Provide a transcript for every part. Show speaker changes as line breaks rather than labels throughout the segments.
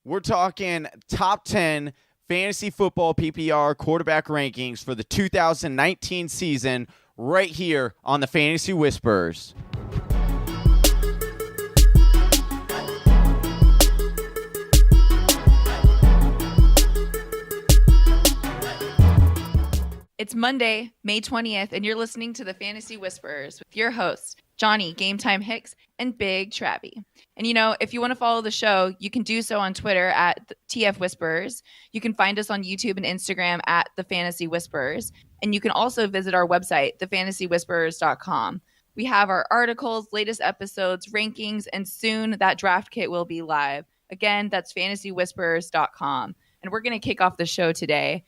We're talking top 10 fantasy football PPR quarterback rankings for the 2019 season right here on the Fantasy Whispers.
It's Monday, May 20th, and you're listening to the Fantasy Whispers with your hosts, Johnny Game Time Hicks and Big Travy. And if you want to follow the show, you can do so on Twitter at TF Whispers. You can find us on YouTube and Instagram at the Fantasy Whispers. And you can also visit our website, thefantasywhispers.com. We have our articles, latest episodes, rankings, and soon that draft kit will be live. Again, that's fantasywhispers.com. And we're going to kick off the show today.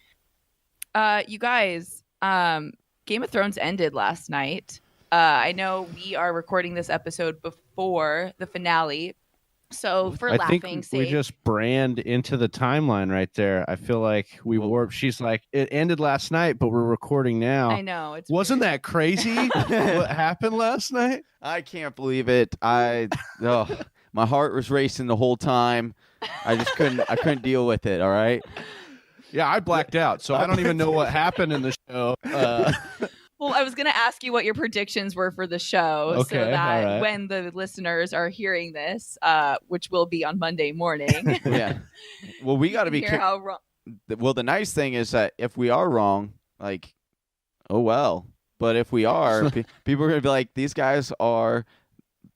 You guys, Game of Thrones ended last night. I know we are recording this episode before the finale. So for laughing sake,
we just brand into the timeline right there. I feel like we warped. She's like, it ended last night, but we're recording now.
I know.
Wasn't that crazy? What happened last night?
I can't believe it. My heart was racing the whole time. I couldn't deal with it. All right.
Yeah, I blacked out, so I don't even know what happened in the show.
Well, I was going to ask you what your predictions were for the show, so that when the listeners are hearing this, which will be on Monday morning.
Yeah. Well, we got to be
how wrong.
Well, the nice thing is that if we are wrong, oh well. But if we are, people are going to be like, these guys are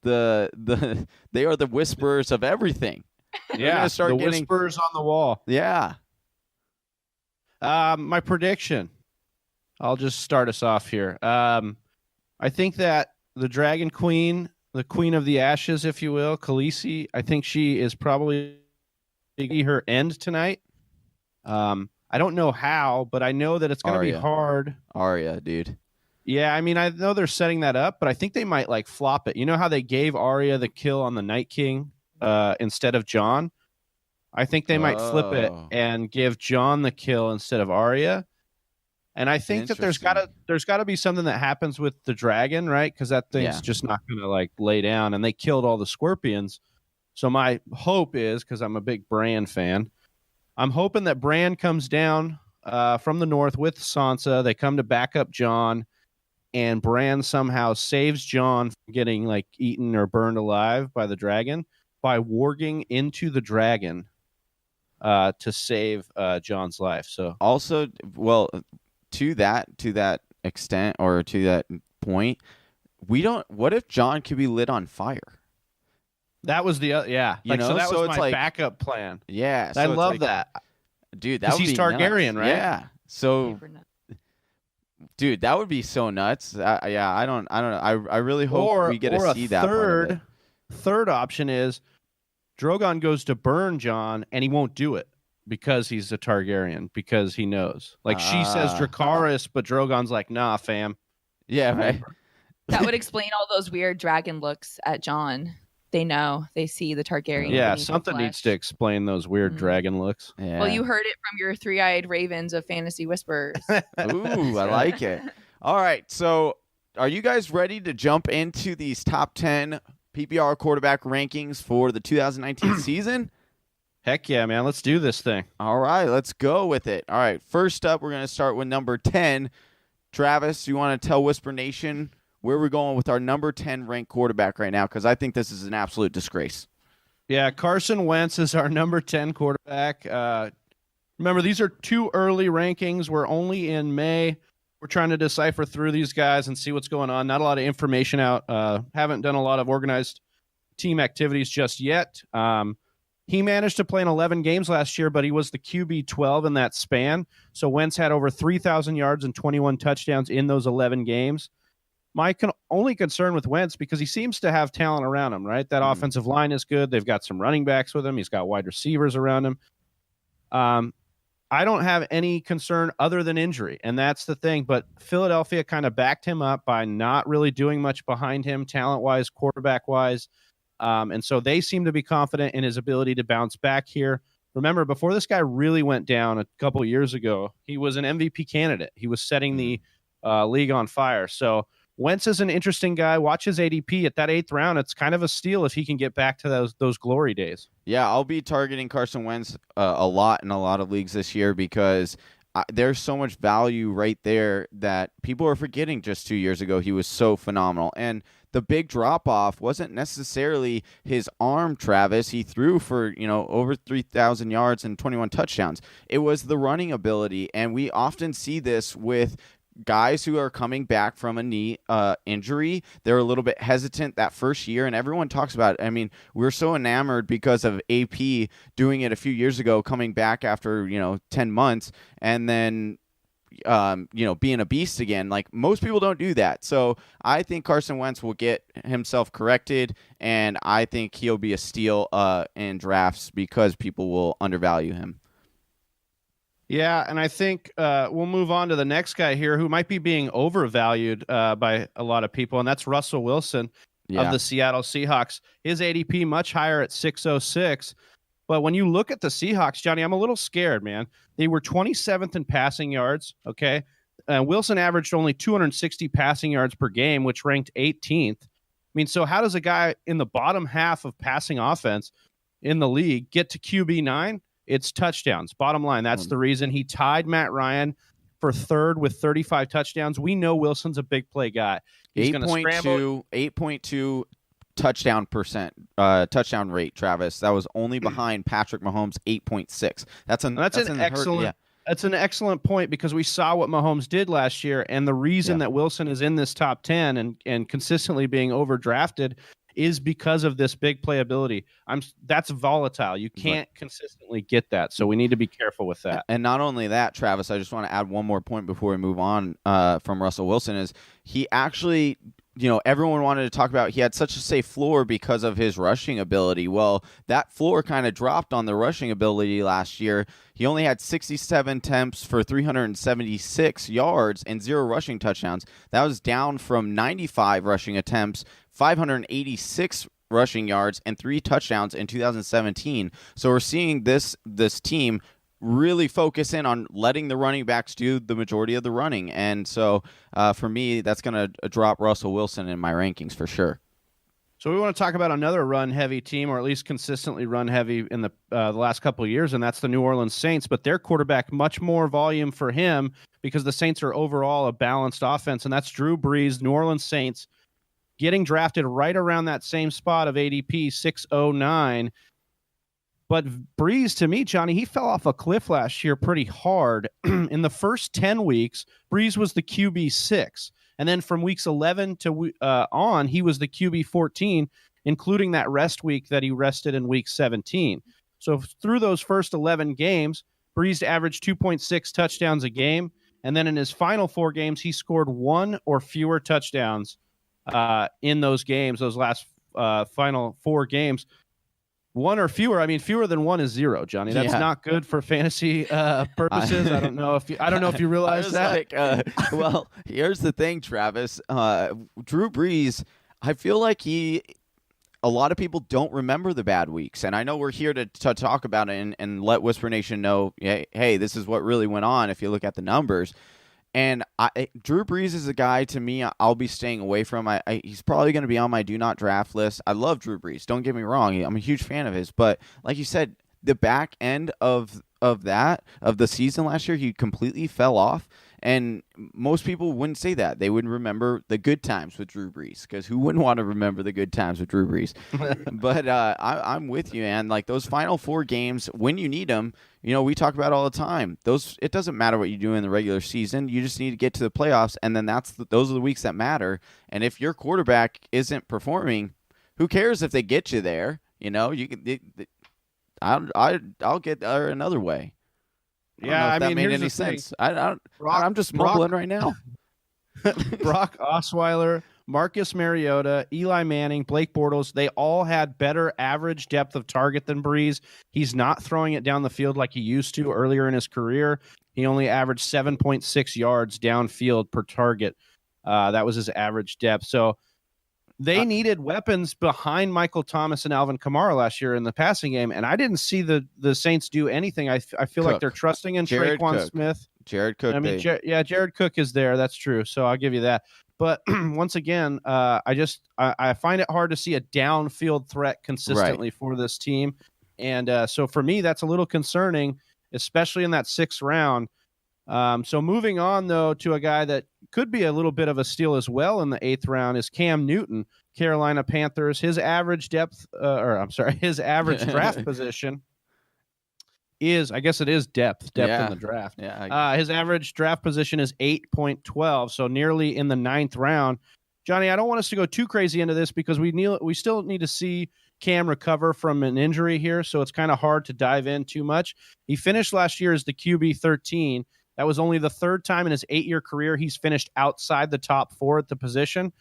they are the whispers of everything.
Yeah, whispers on the wall.
Yeah.
My prediction. I'll just start us off here. I think that the Dragon Queen, the Queen of the Ashes, if you will, Khaleesi, I think she is probably her end tonight. I don't know how, but I know that it's going to be hard.
Arya, dude.
Yeah, I mean, I know they're setting that up, but I think they might flop it. You know how they gave Arya the kill on the Night King instead of Jon? I think they might flip it and give Jon the kill instead of Arya. And I think that there's gotta be something that happens with the dragon, right? Because that thing's just not gonna lay down. And they killed all the scorpions. So my hope is, because I'm a big Bran fan, I'm hoping that Bran comes down from the north with Sansa. They come to back up Jon, and Bran somehow saves Jon from getting eaten or burned alive by the dragon by warging into the dragon to save Jon's life. So
also, well, to that extent, or to that point, what if Jon could be lit on fire?
That was the so that was my backup plan.
Yeah,
I love that,
dude. That would
he's
be
Targaryen,
nuts.
right?
Yeah. So, dude, that would be so nuts. I don't know. I really hope we get to see that.
Third option is Drogon goes to burn Jon, and he won't do it because he's a Targaryen, because he knows. She says Dracarys, but Drogon's like, nah, fam.
Yeah, right.
That would explain all those weird dragon looks at Jon. They know. They see the Targaryen.
Yeah, something needs to explain those weird dragon looks.
Yeah. Well, you heard it from your three-eyed ravens of Fantasy Whispers.
Ooh, I like it. All right, so are you guys ready to jump into these top 10 PPR quarterback rankings for the 2019 season?
Heck yeah, man. Let's do this thing.
All right, let's go with it. All right, first up, we're going to start with number 10. Travis, you want to tell Whisper Nation where we're going with our number 10 ranked quarterback right now? Because I think this is an absolute disgrace.
Yeah, Carson Wentz is our number 10 quarterback. Remember, these are too early rankings. We're only in May. We're trying to decipher through these guys and see what's going on. Not a lot of information out. Haven't done a lot of organized team activities just yet. He managed to play in 11 games last year, but he was the QB 12 in that span. So Wentz had over 3,000 yards and 21 touchdowns in those 11 games. My only concern with Wentz, because he seems to have talent around him, right? That offensive line is good. They've got some running backs with him. He's got wide receivers around him. I don't have any concern other than injury, and that's the thing. But Philadelphia kind of backed him up by not really doing much behind him, talent-wise, quarterback-wise. And so they seem to be confident in his ability to bounce back here. Remember, before this guy really went down a couple of years ago, he was an MVP candidate. He was setting the league on fire. So Wentz is an interesting guy. Watch his ADP at that 8th round. It's kind of a steal if he can get back to those glory days.
Yeah, I'll be targeting Carson Wentz a lot in a lot of leagues this year because there's so much value right there that people are forgetting. Just 2 years ago, he was so phenomenal. And the big drop-off wasn't necessarily his arm, Travis. He threw for, over 3,000 yards and 21 touchdowns. It was the running ability, and we often see this with guys who are coming back from a knee injury. They're a little bit hesitant that first year, and everyone talks about it. I mean, we're so enamored because of AP doing it a few years ago, coming back after 10 months, and then being a beast again. Like, most people don't do that. So I think Carson Wentz will get himself corrected, and I think he'll be a steal in drafts because people will undervalue him.
Yeah, and I think we'll move on to the next guy here who might be being overvalued by a lot of people, and that's Russell Wilson of the Seattle Seahawks. His ADP much higher at 606. But when you look at the Seahawks, Johnny, I'm a little scared, man. They were 27th in passing yards, okay? Wilson averaged only 260 passing yards per game, which ranked 18th. I mean, so how does a guy in the bottom half of passing offense in the league get to QB9? It's touchdowns. Bottom line, that's the reason. He tied Matt Ryan for 3rd with 35 touchdowns. We know Wilson's a big play guy. He's
8.2 touchdown rate, Travis. That was only behind Patrick Mahomes' 8.6. That's an excellent.
That's an excellent point because we saw what Mahomes did last year, and the reason that Wilson is in this top 10 and consistently being overdrafted is because of this big playability. That's volatile. You can't consistently get that, so we need to be careful with that.
And not only that, Travis, I just want to add one more point before we move on from Russell Wilson is he actually, everyone wanted to talk about he had such a safe floor because of his rushing ability. Well, that floor kind of dropped on the rushing ability last year. He only had 67 attempts for 376 yards and 0 rushing touchdowns. That was down from 95 rushing attempts, 586 rushing yards, and 3 touchdowns in 2017. So we're seeing this team really focus in on letting the running backs do the majority of the running. And so for me, that's going to drop Russell Wilson in my rankings for sure.
So we want to talk about another run-heavy team, or at least consistently run-heavy in the last couple of years, and that's the New Orleans Saints. But their quarterback, much more volume for him because the Saints are overall a balanced offense, and that's Drew Brees, New Orleans Saints, getting drafted right around that same spot of ADP, 609. But Brees, to me, Johnny, he fell off a cliff last year pretty hard. In the first 10 weeks, Brees was the QB 6. And then from weeks 11 to on, he was the QB 14, including that rest week that he rested in week 17. So through those first 11 games, Brees averaged 2.6 touchdowns a game. And then in his final 4 games, he scored 1 or fewer touchdowns in those games, those last final 4 games. 1 or fewer. I mean, fewer than 1 is 0, Johnny. That's not good for fantasy purposes. I don't know if you realize that.
Like, well, here's the thing, Travis. Drew Brees, I feel like a lot of people don't remember the bad weeks, and I know we're here to talk about it and let Whisper Nation know, hey, this is what really went on if you look at the numbers. And Drew Brees is a guy, to me, I'll be staying away from. He's probably going to be on my do not draft list. I love Drew Brees. Don't get me wrong. I'm a huge fan of his. But like you said, the back end of the season last year, he completely fell off. And most people wouldn't say that. They wouldn't remember the good times with Drew Brees, because who wouldn't want to remember the good times with Drew Brees? But I'm with you, man. Like, those final 4 games, when you need them, we talk about all the time. It doesn't matter what you do in the regular season. You just need to get to the playoffs, and then those are the weeks that matter. And if your quarterback isn't performing, who cares if they get you there? I'll get there another way.
I
mean, made any sense. I'm just mumbling right now.
Brock Osweiler, Marcus Mariota, Eli Manning, Blake Bortles, they all had better average depth of target than Brees. He's not throwing it down the field like he used to earlier in his career. He only averaged 7.6 yards downfield per target. That was his average depth. So they needed weapons behind Michael Thomas and Alvin Kamara last year in the passing game, and I didn't see the Saints do anything. I feel like they're trusting in Traquan Smith.
Jared Cook.
I mean, Jared Cook is there. That's true. So I'll give you that. But once again, I find it hard to see a downfield threat consistently for this team. And so for me, that's a little concerning, especially in that 6th round. So moving on, though, to a guy that could be a little bit of a steal as well in the 8th round is Cam Newton, Carolina Panthers. His average his average draft position is, I guess it is depth in the draft.
Yeah.
His average draft position is 8.12, so nearly in the 9th round. Johnny, I don't want us to go too crazy into this because we still need to see Cam recover from an injury here, so it's kind of hard to dive in too much. He finished last year as the QB 13. That was only the 3rd time in his 8-year career he's finished outside the top 4 at the position.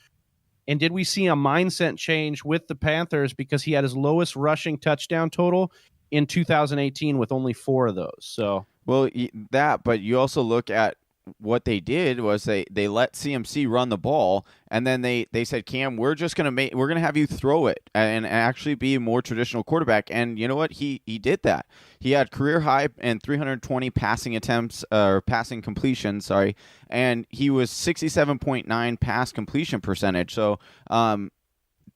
And did we see a mindset change with the Panthers because he had his lowest rushing touchdown total in 2018 with only 4 of those? So,
well, but you also look at what they did was they let CMC run the ball, and then they said, Cam, we're gonna have you throw it and actually be a more traditional quarterback. And you know what? He did that. He had career high in 320 passing attempts or passing completion, and he was 67.9 pass completion percentage. So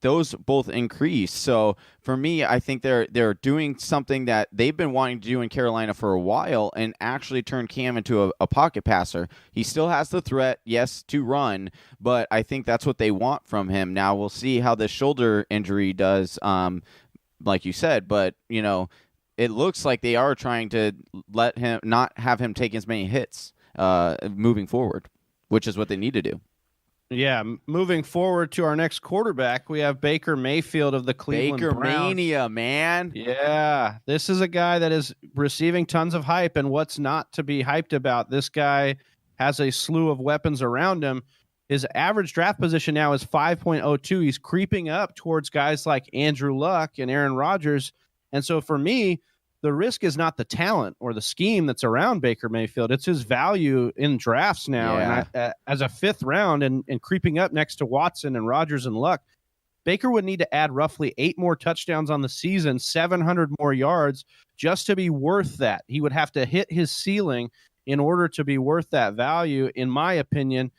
those both increase. So for me, I think they're doing something that they've been wanting to do in Carolina for a while and actually turn Cam into a pocket passer. He still has the threat, yes, to run, but I think that's what they want from him. Now we'll see how the shoulder injury does, like you said, but it looks like they are trying to not have him take as many hits moving forward, which is what they need to do.
Yeah, moving forward to our next quarterback, we have Baker Mayfield of the Cleveland Browns.
Baker Mania, man.
Yeah, this is a guy that is receiving tons of hype, and what's not to be hyped about? This guy has a slew of weapons around him. His average draft position now is 5.02. He's creeping up towards guys like Andrew Luck and Aaron Rodgers. And so for me, the risk is not the talent or the scheme that's around Baker Mayfield. It's his value in drafts now.
Yeah.
And as a 5th round and creeping up next to Watson and Rodgers and Luck, Baker would need to add roughly 8 more touchdowns on the season, 700 more yards just to be worth that. He would have to hit his ceiling in order to be worth that value, in my opinion.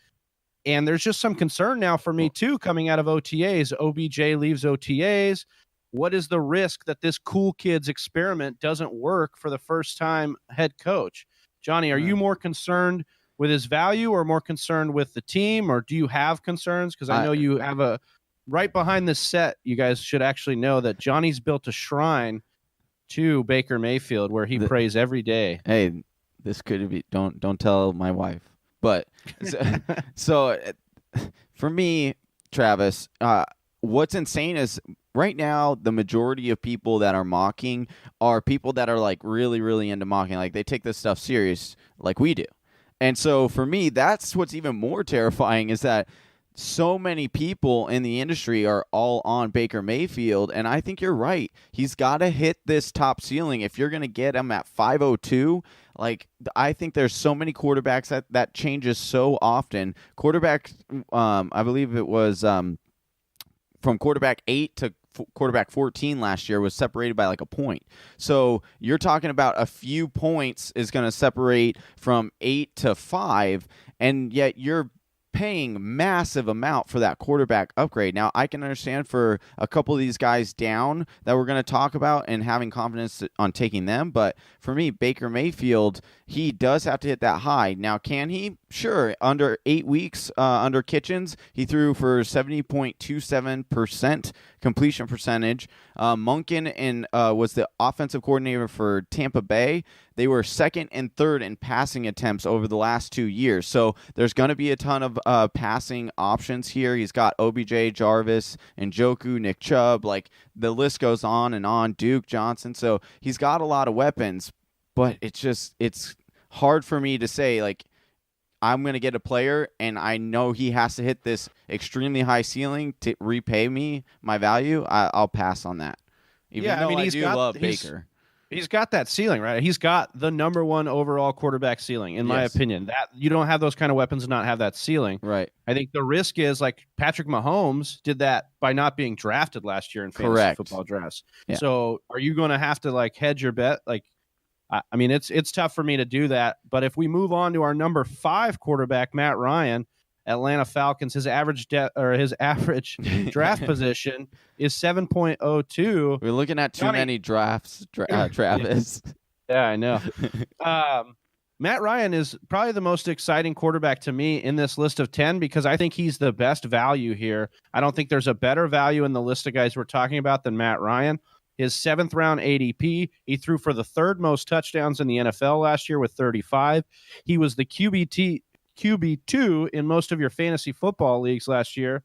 And there's just some concern now for me, too, coming out of OTAs. OBJ leaves OTAs. What is the risk that this cool kids experiment doesn't work for the first-time head coach? Johnny, are you more concerned with his value or more concerned with the team, or do you have concerns? Because I know you have right behind this set, you guys should actually know that Johnny's built a shrine to Baker Mayfield where he prays every day.
Hey, this could be, don't tell my wife. But so for me, Travis, what's insane is right now, the majority of people that are mocking are people that are like really, really into mocking. Like they take this stuff serious like we do. And so for me, that's what's even more terrifying is that so many people in the industry are all on Baker Mayfield. And I think you're right. He's got to hit this top ceiling. If you're going to get him at 502, like I think there's so many quarterbacks that changes so often. Quarterback, I believe it was from quarterback 8 to quarterback 14 last year was separated by like a point. So you're talking about a few points is going to separate from 8 to 5, and yet you're paying massive amount for that quarterback upgrade. Now, I can understand for a couple of these guys down that we're going to talk about and having confidence on taking them, but for me, Baker Mayfield, he does have to hit that high. Now, can he? Sure. Under 8 weeks, under Kitchens, he threw for 70.27% completion percentage. Monken was the offensive coordinator for Tampa Bay. They were 2nd and 3rd in passing attempts over the last 2 years. So there's going to be a ton of passing options here. He's got OBJ, Jarvis, Njoku, Nick Chubb. Like the list goes on and on. Duke Johnson. So he's got a lot of weapons, but it's hard for me to say like I'm going to get a player and I know he has to hit this extremely high ceiling to repay me my value. I'll pass on that. Even though I do love Baker.
He's got that ceiling, right? He's got the number 1 overall quarterback ceiling, in my opinion. That you don't have those kind of weapons and not have that ceiling.
Right.
I think the risk is like Patrick Mahomes did that by not being drafted last year in fantasy football drafts. Yeah. So are you going to have to like hedge your bet? Like, I mean, it's tough for me to do that. But if we move on to our number 5 quarterback, Matt Ryan, Atlanta Falcons. His average draft position is 7.02.
We're looking at too many drafts, Travis.
Yeah, I know. Matt Ryan is probably the most exciting quarterback to me in this list of 10 because I think he's the best value here. I don't think there's a better value in the list of guys we're talking about than Matt Ryan. His 7th round ADP, he threw for the 3rd most touchdowns in the NFL last year with 35. He was the QB2 in most of your fantasy football leagues last year.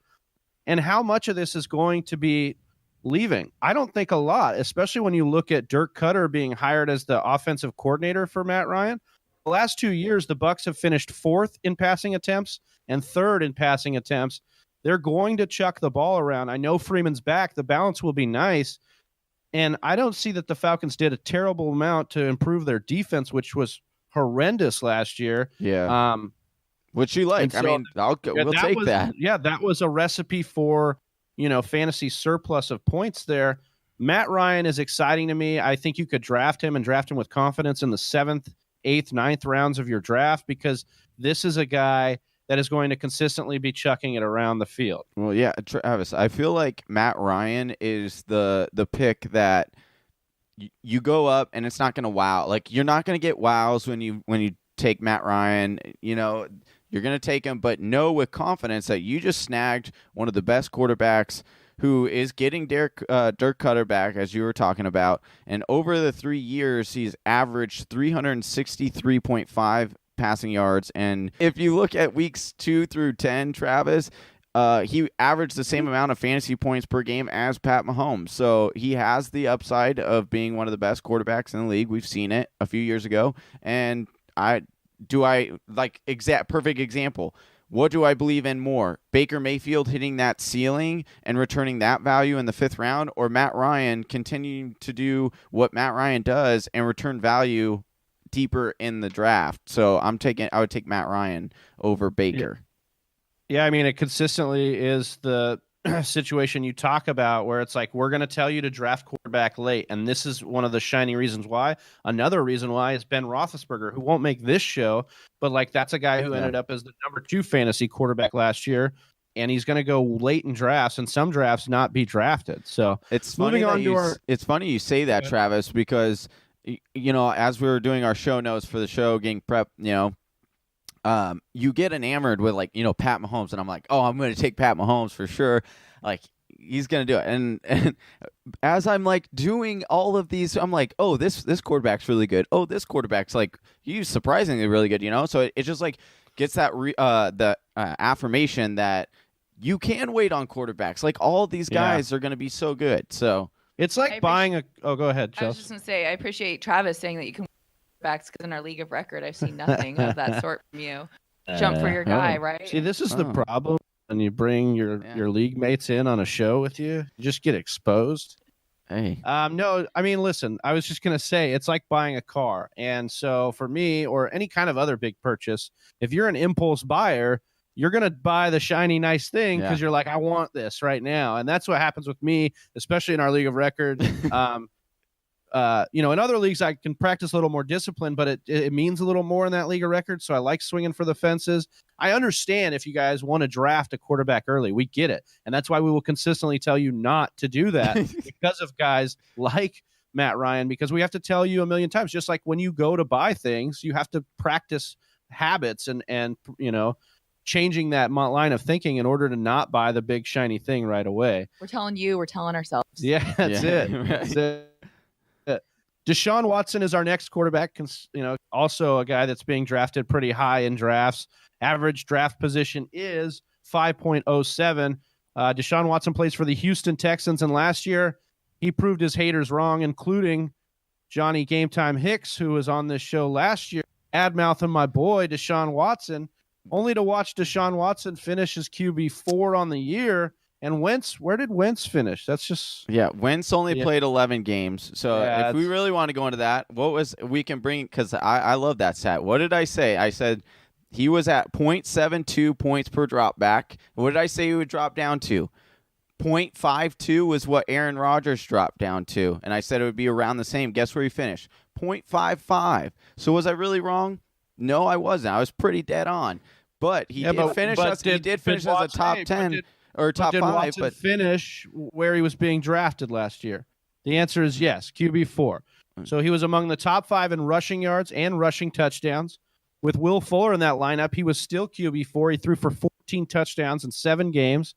And how much of this is going to be leaving? I don't think a lot, especially when you look at Dirk Cutter being hired as the offensive coordinator for Matt Ryan. The last 2 years, the Bucs have finished 4th in passing attempts and 3rd in passing attempts. They're going to chuck the ball around. I know Freeman's back. The balance will be nice. And I don't see that the Falcons did a terrible amount to improve their defense, which was horrendous last year.
Yeah. Which you like.
so,
I mean, we'll take that.
Yeah, that was a recipe for, fantasy surplus of points there. Matt Ryan is exciting to me. I think you could draft him and draft him with confidence in the 7th, 8th, 9th rounds of your draft because this is a guy that is going to consistently be chucking it around the field.
Well, yeah, Travis, I feel like Matt Ryan is the pick that you go up and it's not going to wow. Like you're not going to get wows when you take Matt Ryan. You're going to take him, but know with confidence that you just snagged one of the best quarterbacks who is getting Dirk Cutter back, as you were talking about. And over the 3 years, he's averaged 363.5 passing yards. And if you look at weeks 2 through 10, Travis, he averaged the same amount of fantasy points per game as Pat Mahomes. So he has the upside of being one of the best quarterbacks in the league. We've seen it a few years ago. And perfect example. What do I believe in more? Baker Mayfield hitting that ceiling and returning that value in the 5th round, or Matt Ryan continuing to do what Matt Ryan does and return value deeper in the draft? So I would take Matt Ryan over Baker.
Yeah, I mean, it consistently is the situation you talk about where it's like, we're going to tell you to draft quarterback late. And this is one of the shining reasons why. Another reason why is Ben Roethlisberger, who won't make this show, but that's a guy who ended up as the number 2 fantasy quarterback last year. And he's going to go late in drafts and some drafts not be drafted. So
it's funny it's funny you say that, Travis, because as we were doing our show notes for the show, getting prep, you get enamored with Pat Mahomes, and I'm like, oh, I'm going to take Pat Mahomes for sure. Like he's going to do it. And as I'm doing all of these, I'm like, oh, this quarterback's really good. Oh, this quarterback's he's surprisingly really good. So it just gets that the affirmation that you can wait on quarterbacks. All of these guys are going to be so good. So
it's like buying a. Oh, go ahead, Chelsea.
I was just going to say, I appreciate Travis saying that you can backs because in our league of record, I've seen nothing of that sort from you. Jump for your guy, right?
See, this is the problem when you bring your league mates in on a show with you. You just get exposed.
Hey.
No, I mean, listen, I was just going to say it's like buying a car. And so for me or any kind of other big purchase, if you're an impulse buyer, you're going to buy the shiny, nice thing because you're like, I want this right now. And that's what happens with me, especially in our league of record. In other leagues, I can practice a little more discipline, but it means a little more in that league of record. So I like swinging for the fences. I understand if you guys want to draft a quarterback early, we get it. And that's why we will consistently tell you not to do that because of guys like Matt Ryan, because we have to tell you a million times, just like when you go to buy things, you have to practice habits and changing that line of thinking in order to not buy the big shiny thing right away.
We're telling you, we're telling ourselves.
Yeah, that's it. Right. That's it. Deshaun Watson is our next quarterback, also a guy that's being drafted pretty high in drafts. Average draft position is 5.07. Deshaun Watson plays for the Houston Texans, and last year he proved his haters wrong, including Johnny Game Time Hicks, who was on this show last year, ad-mouthing my boy Deshaun Watson, only to watch Deshaun Watson finish his QB4 on the year. And Wentz, where did Wentz finish? That's just...
Yeah, Wentz only played 11 games. So if we really want to go into that, we can bring... Because I love that stat. What did I say? I said he was at 0.72 points per drop back. What did I say he would drop down to? 0.52 was what Aaron Rodgers dropped down to. And I said it would be around the same. Guess where he finished? 0.55. So was I really wrong? No, I wasn't. I was pretty dead on. But he did finish as a top 10 or top 5.
Watson
But
finish where he was being drafted last year? The answer is yes, QB4. So he was among the top 5 in rushing yards and rushing touchdowns. With Will Fuller in that lineup, he was still QB4. He threw for 14 touchdowns in 7 games.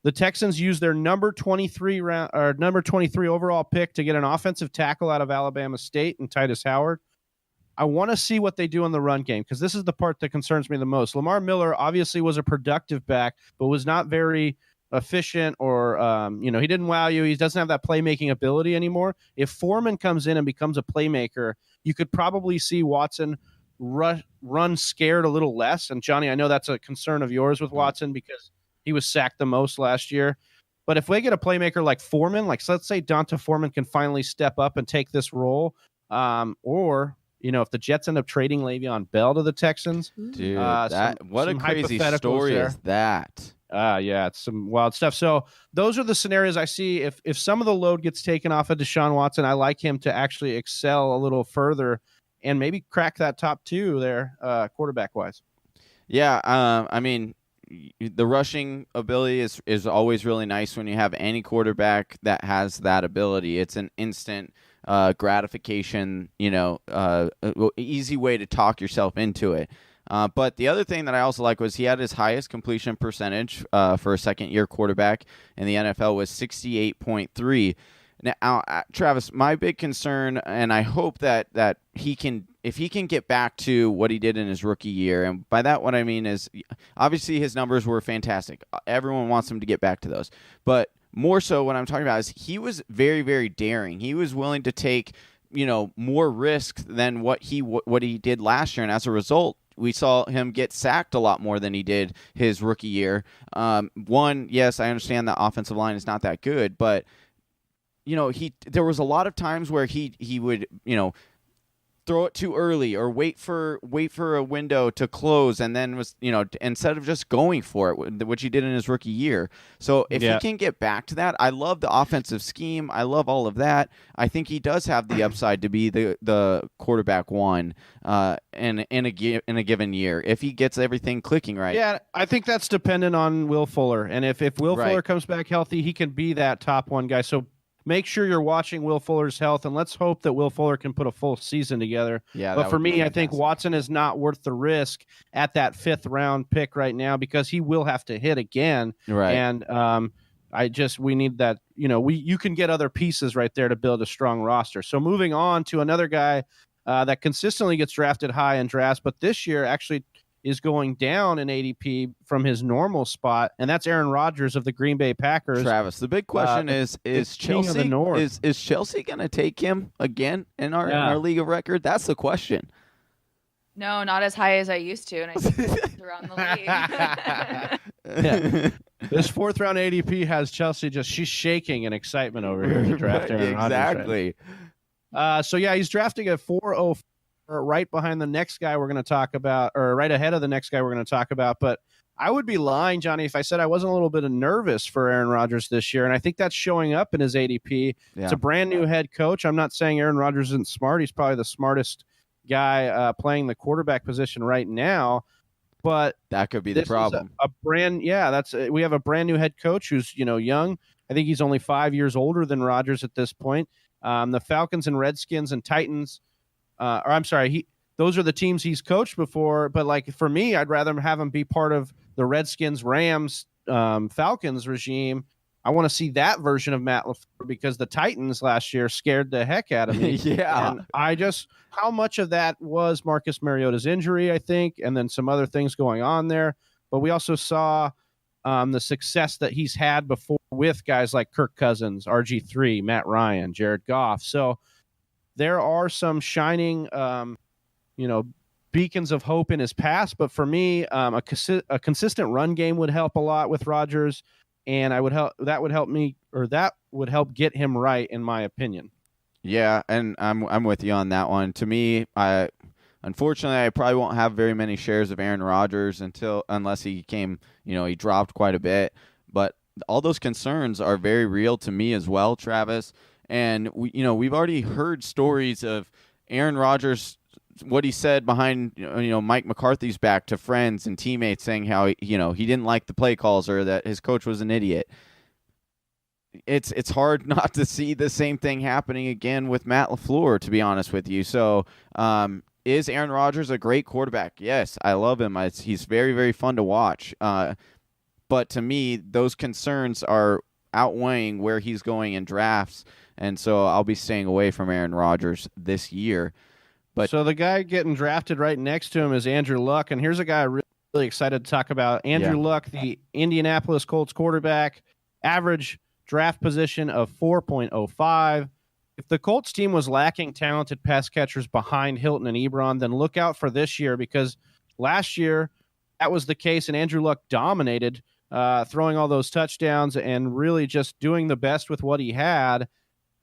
The Texans used their number 23 overall pick to get an offensive tackle out of Alabama State and Titus Howard. I want to see what they do in the run game because this is the part that concerns me the most. Lamar Miller obviously was a productive back, but was not very efficient or, he didn't wow you. He doesn't have that playmaking ability anymore. If Foreman comes in and becomes a playmaker, you could probably see Watson run scared a little less. And Johnny, I know that's a concern of yours with Watson because he was sacked the most last year. But if we get a playmaker like Foreman, so let's say Donta Foreman can finally step up and take this role, or if the Jets end up trading Le'Veon Bell to the Texans,
dude, what a crazy story is that?
Yeah, it's some wild stuff. So those are the scenarios I see. If some of the load gets taken off of Deshaun Watson, I like him to actually excel a little further and maybe crack that top 2 there, quarterback-wise.
Yeah, the rushing ability is always really nice when you have any quarterback that has that ability. It's an instant gratification, easy way to talk yourself into it. But the other thing that I also like was he had his highest completion percentage for a second-year quarterback in the NFL was 68.3. Now, Travis, my big concern, and I hope that if he can get back to what he did in his rookie year, and by that what I mean is obviously his numbers were fantastic. Everyone wants him to get back to those. But more so what I'm talking about is he was very, very daring. He was willing to take, more risk than what he did last year, and as a result, we saw him get sacked a lot more than he did his rookie year. Yes, I understand the offensive line is not that good, but there was a lot of times where he would, throw it too early or wait for a window to close and then was, instead of just going for it, which he did in his rookie year. So if he can get back to that, I love the offensive scheme. I love all of that. I think he does have the upside to be the quarterback 1 in a given year if he gets everything clicking right.
Yeah, I think that's dependent on Will Fuller. And if Will Fuller comes back healthy, he can be that top 1 guy. So make sure you're watching Will Fuller's health, and let's hope that Will Fuller can put a full season together.
Yeah,
but for me, I think Watson is not worth the risk at that 5th round pick right now because he will have to hit again.
Right.
And we need that. You can get other pieces right there to build a strong roster. So moving on to another guy that consistently gets drafted high in drafts, but this year actually is going down in ADP from his normal spot, and that's Aaron Rodgers of the Green Bay Packers.
Travis, the big question is Chelsea is Chelsea going to take him again in our league of record? That's the question.
No, not as high as I used to, and I think around the
league. This 4th round ADP has Chelsea she's shaking in excitement over here to draft Aaron Rodgers.
Exactly.
He's drafting at 404. Right behind the next guy we're going to talk about, or right ahead of the next guy we're going to talk about. But I would be lying, Johnny, if I said I wasn't a little bit nervous for Aaron Rodgers this year, and I think that's showing up in his ADP. Yeah. It's a brand new head coach. I'm not saying Aaron Rodgers isn't smart. He's probably the smartest guy playing the quarterback position right now. But
that could be the problem.
We have a brand new head coach who's young. I think he's only 5 years older than Rodgers at this point. The Falcons and Redskins and Titans. Those are the teams he's coached before. But for me, I'd rather have him be part of the Redskins, Rams, Falcons regime. I want to see that version of Matt LaFleur because the Titans last year scared the heck out of me.
Yeah.
And how much of that was Marcus Mariota's injury, I think, and then some other things going on there. But we also saw the success that he's had before with guys like Kirk Cousins, RG3, Matt Ryan, Jared Goff. So there are some shining, beacons of hope in his past. But for me, a consistent run game would help a lot with Rodgers, and that would help get him right, in my opinion.
Yeah, and I'm with you on that one. To me, unfortunately, I probably won't have very many shares of Aaron Rodgers unless he he dropped quite a bit. But all those concerns are very real to me as well, Travis. And we've already heard stories of Aaron Rodgers what he said behind Mike McCarthy's back to friends and teammates, saying how he didn't like the play calls or that his coach was an idiot. It's hard not to see the same thing happening again with Matt LaFleur, to be honest with you. So, is Aaron Rodgers a great quarterback? Yes, I love him. He's very, very fun to watch. But to me, those concerns are outweighing where he's going in drafts, and so I'll be staying away from Aaron Rodgers this year. But
so the guy getting drafted right next to him is Andrew Luck, and here's a guy I'm really excited to talk about. Andrew Luck, the Indianapolis Colts quarterback, average draft position of 4.05. If the Colts team was lacking talented pass catchers behind Hilton and Ebron, then look out for this year, because last year that was the case, and Andrew Luck dominated, throwing all those touchdowns and really just doing the best with what he had.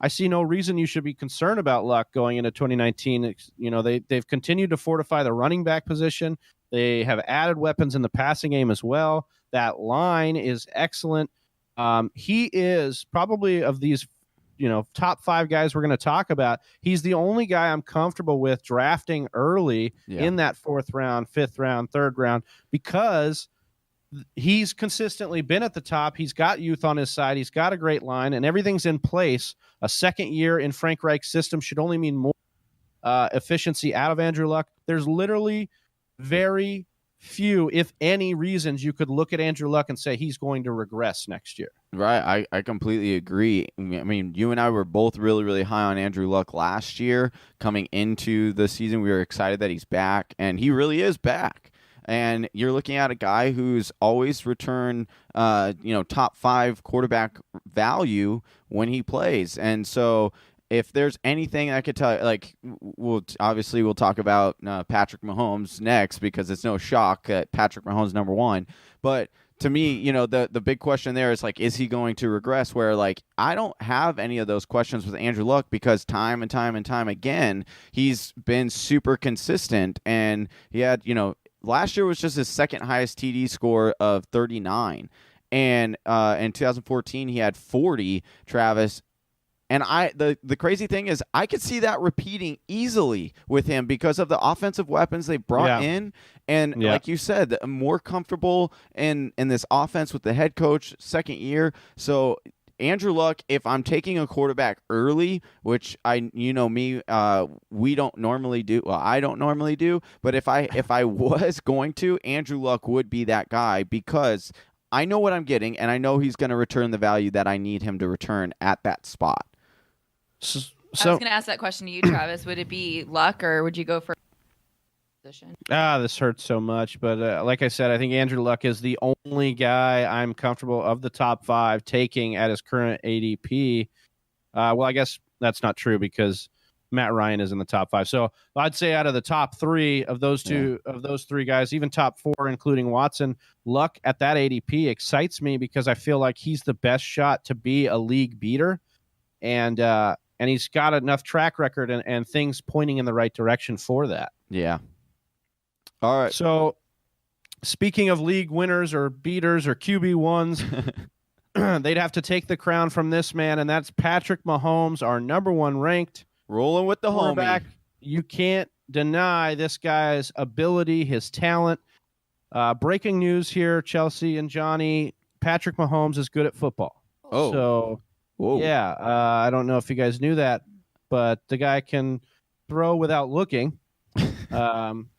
I see no reason you should be concerned about Luck going into 2019. They've continued to fortify the running back position. They have added weapons in the passing game as well. That line is excellent. He is probably, of these top 5 guys we're going to talk about, he's the only guy I'm comfortable with drafting early in that 4th round, 5th round, 3rd round, because he's consistently been at the top. He's got youth on his side. He's got a great line, and everything's in place. A second year in Frank Reich's system should only mean more efficiency out of Andrew Luck. There's literally very few, if any, reasons you could look at Andrew Luck and say he's going to regress next year.
Right. I completely agree. I mean, you and I were both really, really high on Andrew Luck last year. Coming into the season, we were excited that he's back, and he really is back. And you're looking at a guy who's always returned, top 5 quarterback value when he plays. And so if there's anything I could tell you, like, we'll talk about Patrick Mahomes next, because it's no shock that Patrick Mahomes number 1. But to me, the big question there is, like, is he going to regress? Where, like, I don't have any of those questions with Andrew Luck, because time and time and time again, he's been super consistent. And he had, last year was just his 2nd highest TD score of 39. And in 2014, he had 40, Travis. And the crazy thing is, I could see that repeating easily with him because of the offensive weapons they brought in. And like you said, more comfortable in this offense with the head coach, 2nd year. So Andrew Luck, if I'm taking a quarterback early, which we don't normally do. Well, I don't normally do. But if I was going to, Andrew Luck would be that guy, because I know what I'm getting, and I know he's going to return the value that I need him to return at that spot.
So I was going to ask that question to you, Travis. Would it be Luck, or would you go for position?
This hurts so much. But like I said, I think Andrew Luck is the only guy I'm comfortable of the top 5 taking at his current ADP. Well, I guess that's not true, because Matt Ryan is in the top 5. So I'd say out of the top 3 of those 3 guys, even top 4, including Watson, Luck at that ADP excites me, because I feel like he's the best shot to be a league beater. And he's got enough track record and things pointing in the right direction for that.
Yeah. All right.
So speaking of league winners or beaters or QB1s, they'd have to take the crown from this man, and that's Patrick Mahomes, our number 1 ranked.
Rolling with the
quarterback.
homie.
You can't deny this guy's ability, his talent. Breaking news here, Chelsea and Johnny, Patrick Mahomes is good at football.
Oh.
So, yeah, I don't know if you guys knew that, but the guy can throw without looking.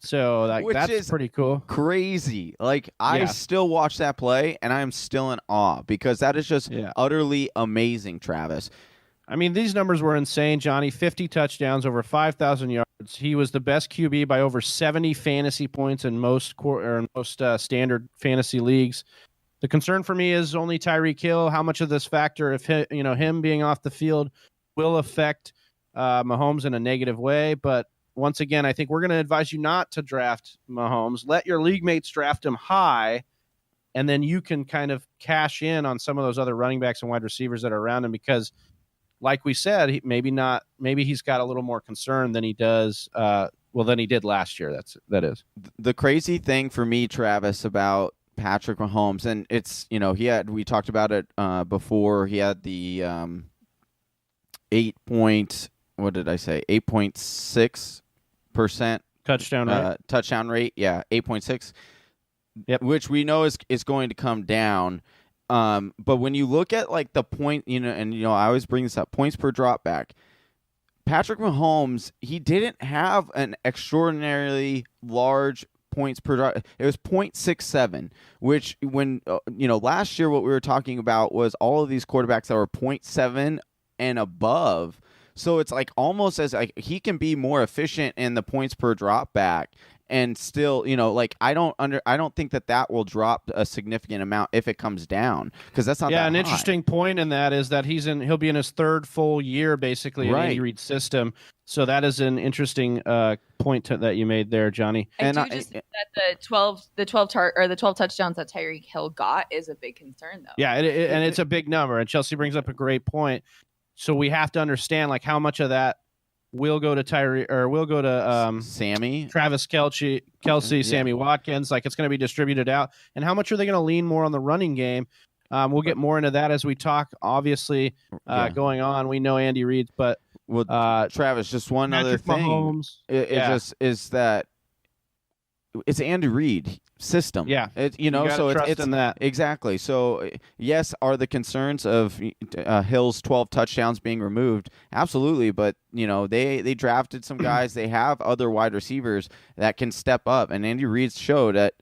So that's pretty cool.
Crazy. Like, I still watch that play, and I am still in awe, because that is just utterly amazing, Travis.
I mean, these numbers were insane, Johnny. 50 touchdowns, over 5,000 yards. He was the best QB by over 70 fantasy points in most standard fantasy leagues. The concern for me is only Tyreek Hill. How much of this factor, if him being off the field, will affect Mahomes in a negative way? But once again, I think we're going to advise you not to draft Mahomes. Let your league mates draft him high, and then you can kind of cash in on some of those other running backs and wide receivers that are around him, because, like we said, maybe he's got a little more concern than he does. Than he did last year. That is
the crazy thing for me, Travis, about Patrick Mahomes, and it's, we talked about it before. He had the 8.6% 8% touchdown rate. Yeah, 8.6.
Yep.
Which we know is going to come down. But when you look at like the point, I always bring this up, points per drop back. Patrick Mahomes, he didn't have an extraordinarily large points per drop. It was 0.67, which when last year what we were talking about was all of these quarterbacks that were 0.7 and above. So it's like almost as like he can be more efficient in the points per drop back. And still, I don't think that will drop a significant amount if it comes down, because that's not that
an
high.
Interesting point in that is that he'll be in his third full year basically in Andy Reid's system. So that is an interesting point that you made there, Johnny.
I think that the 12 touchdowns that Tyreek Hill got is a big concern though.
Yeah, and it's a big number. And Chelsea brings up a great point. So we have to understand like how much of that will go to
Sammy,
Travis Kelce, Sammy Watkins. Like it's going to be distributed out. And how much are they going to lean more on the running game? We'll get more into that as we talk. Obviously, going on, we know Andy Reid, but
Travis, just one other thing.
Mahomes,
is that it's Andy Reid system.
Yeah,
so it's
in that.
Exactly. So yes, are the concerns of Hill's 12 touchdowns being removed? Absolutely, but they drafted some guys. They have other wide receivers that can step up, and Andy Reid showed that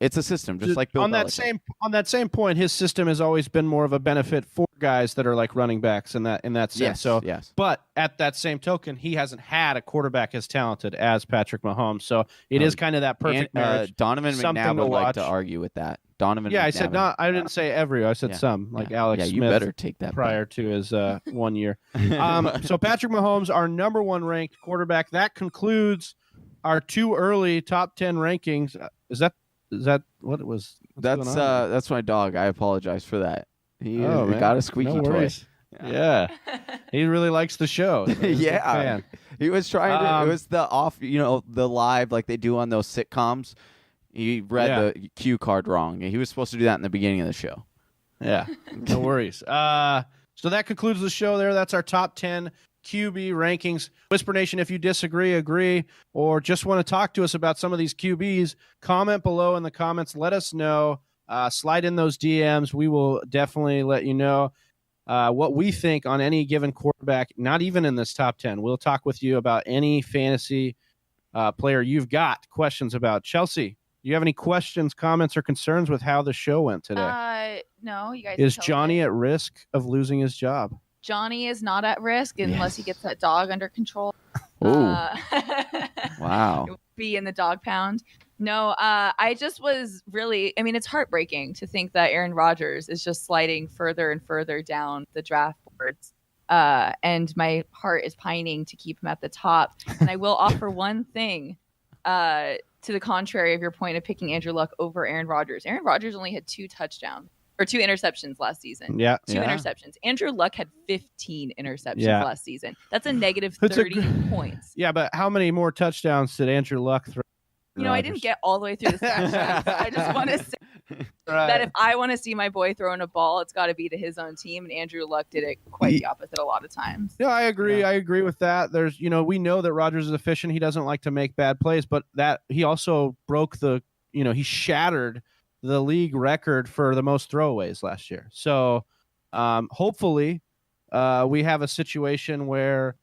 it's a system, just like Bill Belichick.
On that same point, his system has always been more of a benefit for guys that are like running backs in that sense.
Yes,
so
yes.
But at that same token, he hasn't had a quarterback as talented as Patrick Mahomes. So it is kind of that perfect marriage.
Donovan McNabb would like to argue with that. Donovan.
Yeah,
McNabb.
I said not. I didn't say every. I said some. Like Alex Smith.
You better take that
prior to his 1 year. So Patrick Mahomes, our number one ranked quarterback. That concludes our 2 early top 10 rankings. Is that what it was?
That's my dog. I apologize for that. He got a squeaky toy.
Yeah. He really likes the show.
Yeah. He was trying to. It was the off. The live like they do on those sitcoms. He read the cue card wrong. He was supposed to do that in the beginning of the show.
Yeah, no worries. So that concludes the show there. That's our top 10 QB rankings. Whisper Nation, if you disagree, agree, or just want to talk to us about some of these QBs, comment below in the comments. Let us know. Slide in those DMs. We will definitely let you know what we think on any given quarterback, not even in this top 10. We'll talk with you about any fantasy player you've got questions about. Chelsea, do you have any questions, comments, or concerns with how the show went today?
No, you guys.
Is Johnny at risk of losing his job?
Johnny is not at risk unless he gets that dog under control.
Wow.
Be in the dog pound. No, I just was really, it's heartbreaking to think that Aaron Rodgers is just sliding further and further down the draft boards. And my heart is pining to keep him at the top. And I will offer one thing to the contrary of your point of picking Andrew Luck over Aaron Rodgers. Aaron Rodgers only had 2 touchdowns. Or 2 interceptions last season.
Yeah.
2 interceptions. Andrew Luck had 15 interceptions last season. That's a negative 30 points.
Yeah, but how many more touchdowns did Andrew Luck throw?
I didn't get all the way through the stat sheet. I just want to say that if I want to see my boy throwing a ball, it's got to be to his own team. And Andrew Luck did it quite the opposite a lot of times.
Yeah, I agree. I agree with that. There's, we know that Rodgers is efficient. He doesn't like to make bad plays, but that he also broke he shattered the league record for the most throwaways last year. So hopefully we have a situation where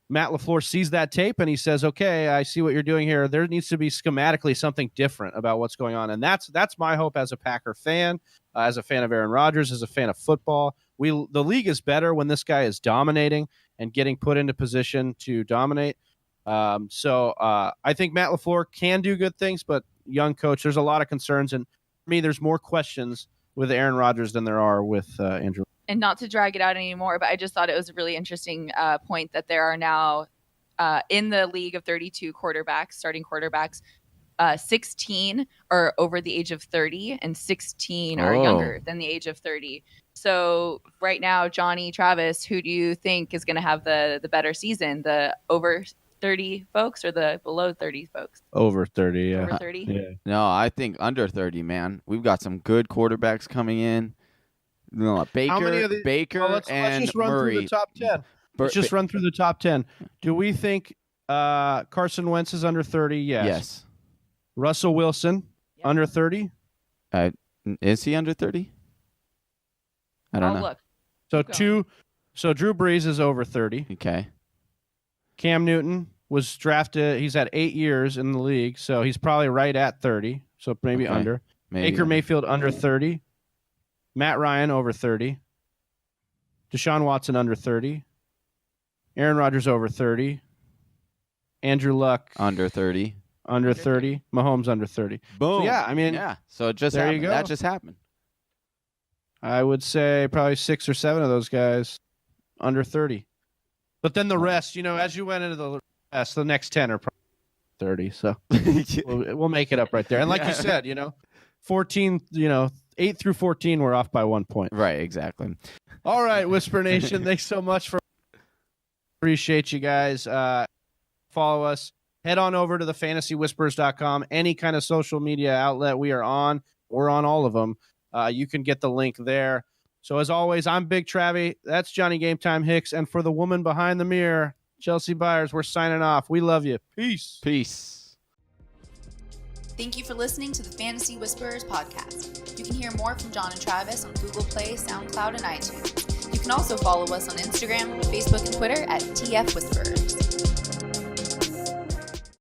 Matt LaFleur sees that tape and he says, okay, I see what you're doing here. There needs to be schematically something different about what's going on. And that's my hope as a Packer fan, as a fan of Aaron Rodgers, as a fan of football. The league is better when this guy is dominating and getting put into position to dominate. So I think Matt LaFleur can do good things, but young coach, there's a lot of concerns. And for me, there's more questions with Aaron Rodgers than there are with Andrew.
And not to drag it out anymore, but I just thought it was a really interesting point that there are now in the league of 32 quarterbacks, starting quarterbacks, 16 are over the age of 30 and 16 are younger than the age of 30. So right now, Johnny, Travis, who do you think is going to have the better season, the over 30 folks or the below 30 folks?
Over 30, yeah.
Over 30?
Yeah.
No, I think under 30, man. We've got some good quarterbacks coming in. Baker
let's
and
just run
Murray.
through the top 10. Let's just run through the top 10. Do we think Carson Wentz is under 30.
Yes.
Russell Wilson,
Yep.
under 30.
Is he under 30? I don't know.
Look.
So
Keep going.
So Drew Brees is over 30.
Okay.
Cam Newton was drafted. He's had 8 years in the league, so he's probably right at 30. So maybe
Okay.
under.
Maybe.
Baker Mayfield under 30. Matt Ryan over 30. Deshaun Watson under 30. Aaron Rodgers over 30. Andrew Luck
Under 30.
under 30. Mahomes under 30.
Boom.
So yeah, I mean,
Yeah. So it just
there you
happened.
go.
That just happened.
I would say probably 6 or 7 of those guys under 30. But then the rest, as you went into the rest, the next 10 are probably 30. So we'll make it up right there. And like you said, 14, 8 through 14 were off by 1 point.
Right. Exactly.
All right, Whisper Nation, thanks so much for appreciate you guys. Follow us. Head on over to thefantasywhispers.com. Any kind of social media outlet we are on, we're on all of them. You can get the link there. So as always, I'm Big Travy. That's Johnny Game Time Hicks. And for the woman behind the mirror, Chelsea Byers, we're signing off. We love you. Peace.
Peace.
Thank you for listening to the Fantasy Whisperers podcast. You can hear more from John and Travis on Google Play, SoundCloud, and iTunes. You can also follow us on Instagram, Facebook, and Twitter at TF Whisperers.